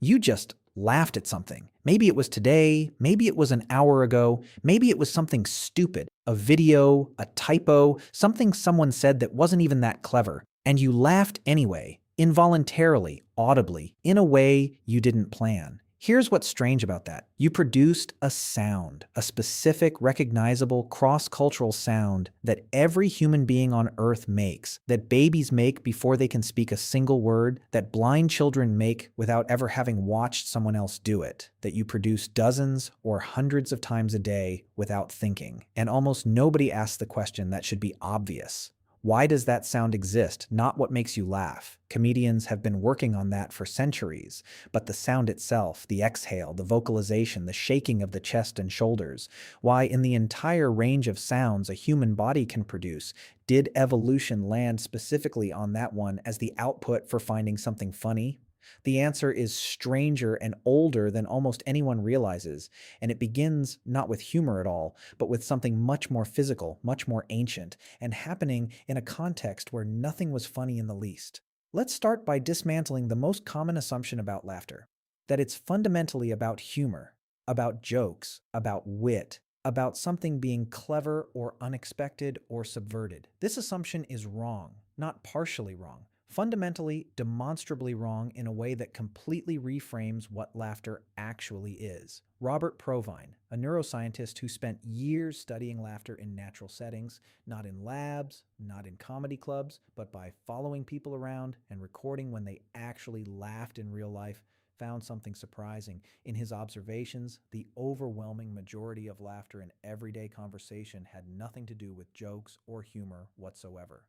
You just laughed at something. Maybe it was today, maybe it was an hour ago, maybe it was something stupid, a video, a typo, something someone said that wasn't even that clever, and you laughed anyway, involuntarily, audibly, in a way you didn't plan. Here's what's strange about that. You produced a sound, a specific, recognizable, cross-cultural sound that every human being on Earth makes, that babies make before they can speak a single word, that blind children make without ever having watched someone else do it, that you produce dozens or hundreds of times a day without thinking. And almost nobody asks the question that should be obvious. Why does that sound exist? Not what makes you laugh. Comedians have been working on that for centuries, but the sound itself, the exhale, the vocalization, the shaking of the chest and shoulders, why in the entire range of sounds a human body can produce, did evolution land specifically on that one as the output for finding something funny? The answer is stranger and older than almost anyone realizes, and it begins not with humor at all, but with something much more physical, much more ancient, and happening in a context where nothing was funny in the least. Let's start by dismantling the most common assumption about laughter, that it's fundamentally about humor, about jokes, about wit, about something being clever or unexpected or subverted. This assumption is wrong, not partially wrong. Fundamentally, demonstrably wrong in a way that completely reframes what laughter actually is. Robert Provine, a neuroscientist who spent years studying laughter in natural settings, not in labs, not in comedy clubs, but by following people around and recording when they actually laughed in real life, found something surprising. In his observations, the overwhelming majority of laughter in everyday conversation had nothing to do with jokes or humor whatsoever.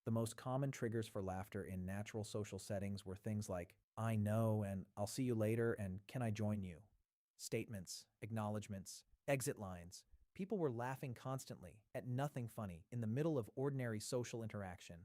The most common triggers for laughter in natural social settings were things like, I know, and I'll see you later, and can I join you? Statements, acknowledgments, exit lines. People were laughing constantly, at nothing funny, in the middle of ordinary social interaction.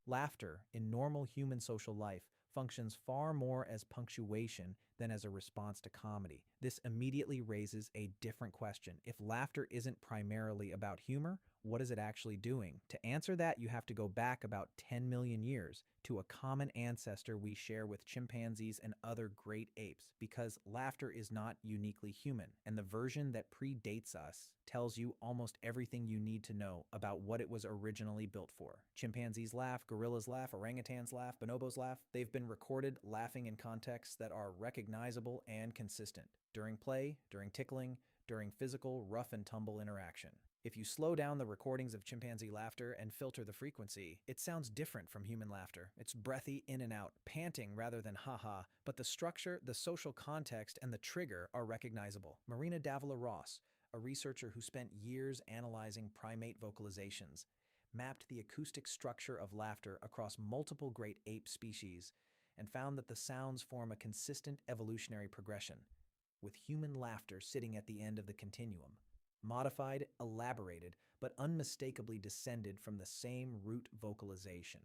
Laughter, in normal human social life, functions far more as punctuation than as a response to comedy. This immediately raises a different question. If laughter isn't primarily about humor, what is it actually doing? To answer that, you have to go back about 10 million years to a common ancestor we share with chimpanzees and other great apes, because laughter is not uniquely human, and the version that predates us tells you almost everything you need to know about what it was originally built for. Chimpanzees laugh, gorillas laugh, orangutans laugh, bonobos laugh. They've been recorded laughing in contexts that are recognizable and consistent. During play, during tickling, during physical rough and tumble interaction. If you slow down the recordings of chimpanzee laughter and filter the frequency, it sounds different from human laughter. It's breathy in and out, panting rather than ha-ha, but the structure, the social context, and the trigger are recognizable. Marina Davila Ross, a researcher who spent years analyzing primate vocalizations, mapped the acoustic structure of laughter across multiple great ape species and found that the sounds form a consistent evolutionary progression, with human laughter sitting at the end of the continuum. Modified, elaborated, but unmistakably descended from the same root vocalization.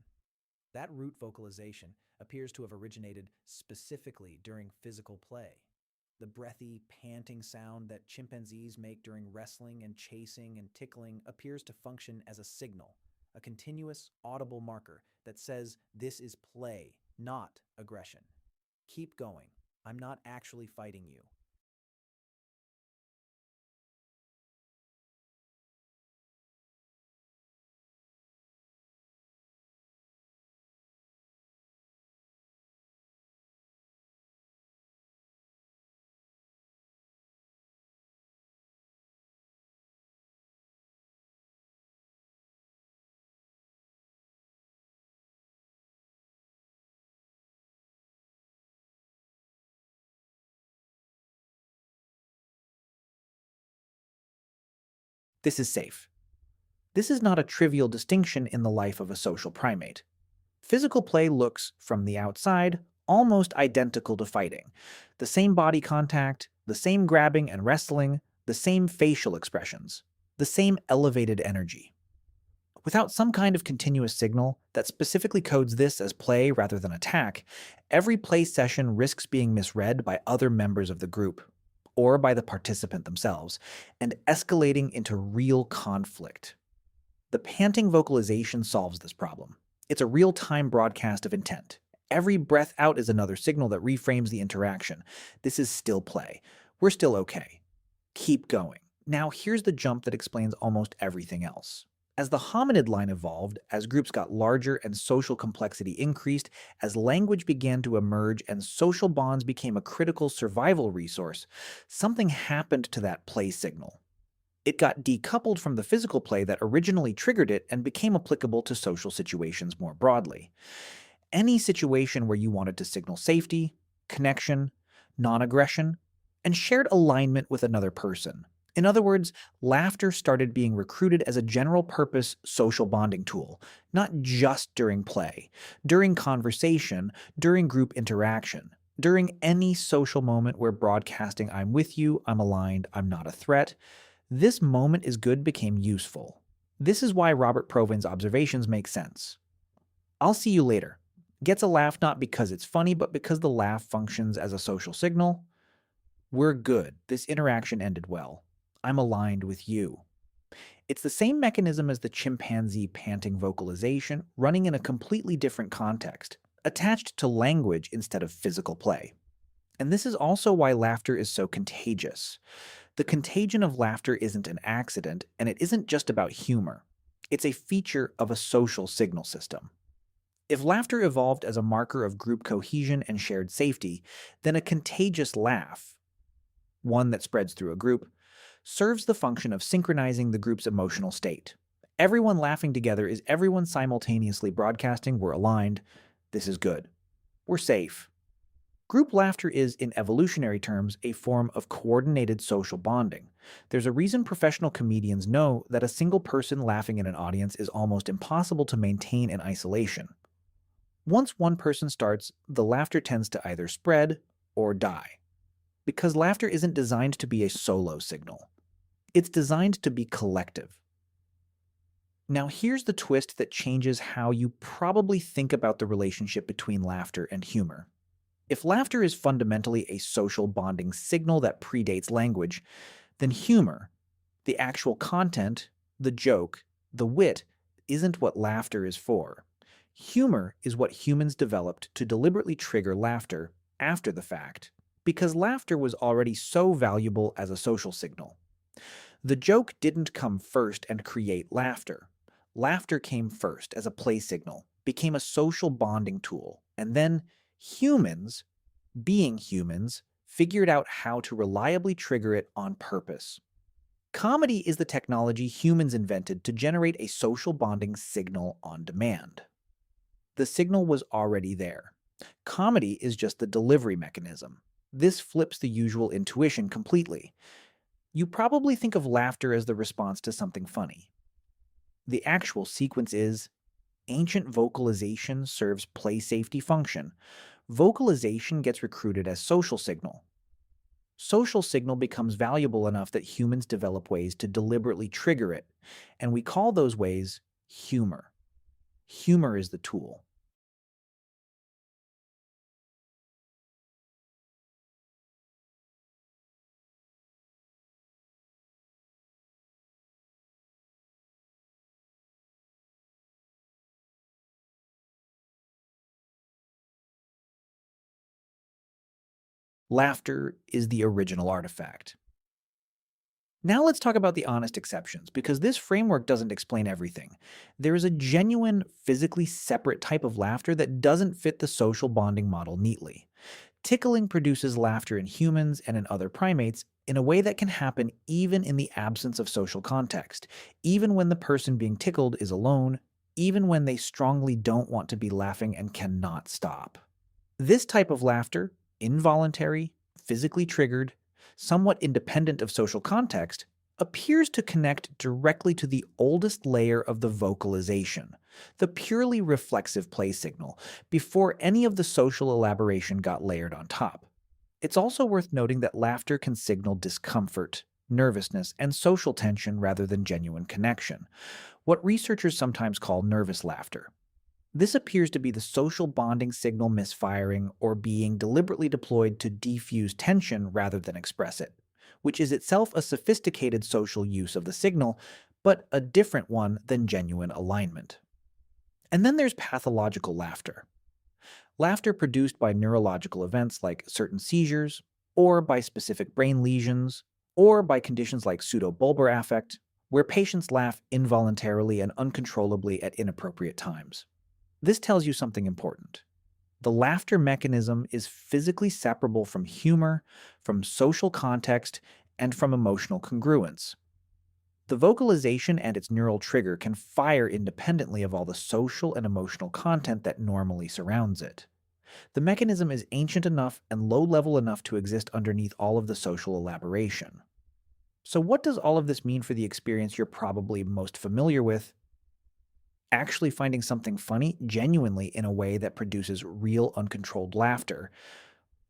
That root vocalization appears to have originated specifically during physical play. The breathy, panting sound that chimpanzees make during wrestling and chasing and tickling appears to function as a signal, a continuous, audible marker that says this is play, not aggression. Keep going. I'm not actually fighting you. This is safe. This is not a trivial distinction in the life of a social primate. Physical play looks, from the outside, almost identical to fighting. The same body contact, the same grabbing and wrestling, the same facial expressions, the same elevated energy. Without some kind of continuous signal that specifically codes this as play rather than attack, every play session risks being misread by other members of the group, or by the participant themselves, and escalating into real conflict. The panting vocalization solves this problem. It's a real-time broadcast of intent. Every breath out is another signal that reframes the interaction. This is still play. We're still okay. Keep going. Now, here's the jump that explains almost everything else. As the hominid line evolved, as groups got larger and social complexity increased, as language began to emerge and social bonds became a critical survival resource, something happened to that play signal. It got decoupled from the physical play that originally triggered it and became applicable to social situations more broadly. Any situation where you wanted to signal safety, connection, non-aggression, and shared alignment with another person. In other words, laughter started being recruited as a general-purpose social bonding tool, not just during play, during conversation, during group interaction, during any social moment where broadcasting "I'm with you, I'm aligned, I'm not a threat," this moment is good became useful. This is why Robert Proven's observations make sense. "I'll see you later" gets a laugh not because it's funny, but because the laugh functions as a social signal. We're good. This interaction ended well. I'm aligned with you. It's the same mechanism as the chimpanzee panting vocalization, running in a completely different context, attached to language instead of physical play. And this is also why laughter is so contagious. The contagion of laughter isn't an accident, and it isn't just about humor. It's a feature of a social signal system. If laughter evolved as a marker of group cohesion and shared safety, then a contagious laugh, one that spreads through a group, serves the function of synchronizing the group's emotional state. Everyone laughing together is everyone simultaneously broadcasting "we're aligned, this is good, we're safe." Group laughter is, in evolutionary terms, a form of coordinated social bonding. There's a reason professional comedians know that a single person laughing in an audience is almost impossible to maintain in isolation. Once one person starts, the laughter tends to either spread or die. Because laughter isn't designed to be a solo signal. It's designed to be collective. Now here's the twist that changes how you probably think about the relationship between laughter and humor. If laughter is fundamentally a social bonding signal that predates language, then humor, the actual content, the joke, the wit, isn't what laughter is for. Humor is what humans developed to deliberately trigger laughter after the fact, because laughter was already so valuable as a social signal. The joke didn't come first and create laughter. Laughter came first as a play signal, became a social bonding tool, and then humans, being humans, figured out how to reliably trigger it on purpose. Comedy is the technology humans invented to generate a social bonding signal on demand. The signal was already there. Comedy is just the delivery mechanism. This flips the usual intuition completely. You probably think of laughter as the response to something funny. The actual sequence is ancient vocalization serves play safety function. Vocalization gets recruited as social signal. Social signal becomes valuable enough that humans develop ways to deliberately trigger it, and we call those ways humor. Humor is the tool. Laughter is the original artifact. Now let's talk about the honest exceptions, because this framework doesn't explain everything. There is a genuine, physically separate type of laughter that doesn't fit the social bonding model neatly. Tickling produces laughter in humans and in other primates in a way that can happen even in the absence of social context, even when the person being tickled is alone, even when they strongly don't want to be laughing and cannot stop. This type of laughter, involuntary, physically triggered, somewhat independent of social context, appears to connect directly to the oldest layer of the vocalization, the purely reflexive play signal, before any of the social elaboration got layered on top. It's also worth noting that laughter can signal discomfort, nervousness, and social tension rather than genuine connection, what researchers sometimes call nervous laughter. This appears to be the social bonding signal misfiring or being deliberately deployed to defuse tension rather than express it, which is itself a sophisticated social use of the signal, but a different one than genuine alignment. And then there's pathological laughter. Laughter produced by neurological events like certain seizures, or by specific brain lesions, or by conditions like pseudobulbar affect, where patients laugh involuntarily and uncontrollably at inappropriate times. This tells you something important. The laughter mechanism is physically separable from humor, from social context, and from emotional congruence. The vocalization and its neural trigger can fire independently of all the social and emotional content that normally surrounds it. The mechanism is ancient enough and low level enough to exist underneath all of the social elaboration. So, what does all of this mean for the experience you're probably most familiar with? Actually finding something funny genuinely in a way that produces real uncontrolled laughter.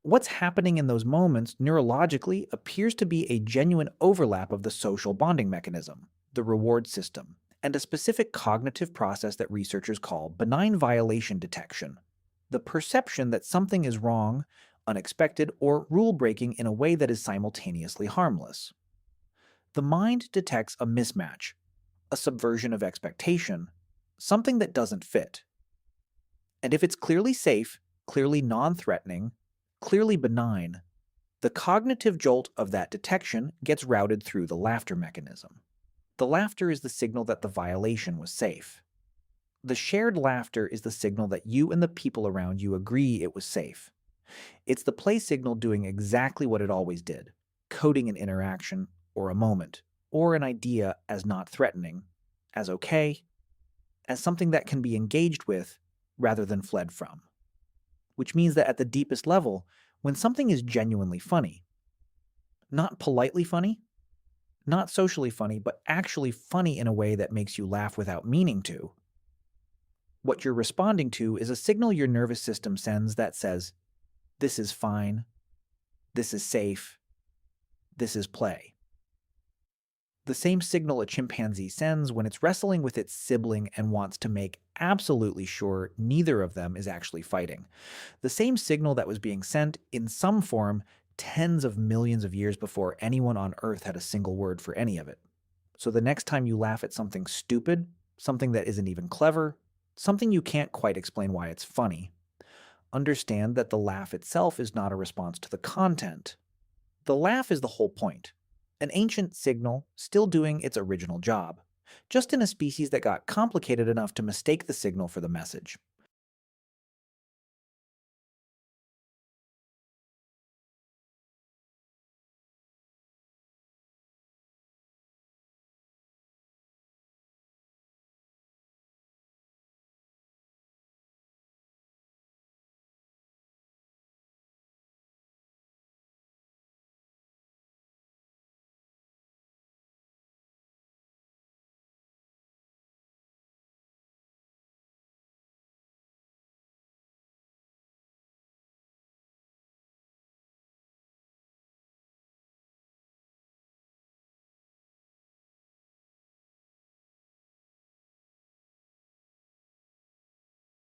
What's happening in those moments neurologically appears to be a genuine overlap of the social bonding mechanism, the reward system, and a specific cognitive process that researchers call benign violation detection, the perception that something is wrong, unexpected, or rule breaking in a way that is simultaneously harmless. The mind detects a mismatch, a subversion of expectation, something that doesn't fit. And if it's clearly safe, clearly non threatening, clearly benign, the cognitive jolt of that detection gets routed through the laughter mechanism. The laughter is the signal that the violation was safe. The shared laughter is the signal that you and the people around you agree it was safe. It's the play signal doing exactly what it always did, coding an interaction, or a moment, or an idea as not threatening, as okay, as something that can be engaged with rather than fled from. Which means that at the deepest level, when something is genuinely funny, not politely funny, not socially funny, but actually funny in a way that makes you laugh without meaning to, what you're responding to is a signal your nervous system sends that says, this is fine, this is safe, this is play. The same signal a chimpanzee sends when it's wrestling with its sibling and wants to make absolutely sure neither of them is actually fighting. The same signal that was being sent in some form tens of millions of years before anyone on Earth had a single word for any of it. So the next time you laugh at something stupid, something that isn't even clever, something you can't quite explain why it's funny, understand that the laugh itself is not a response to the content. The laugh is the whole point. An ancient signal still doing its original job, just in a species that got complicated enough to mistake the signal for the message.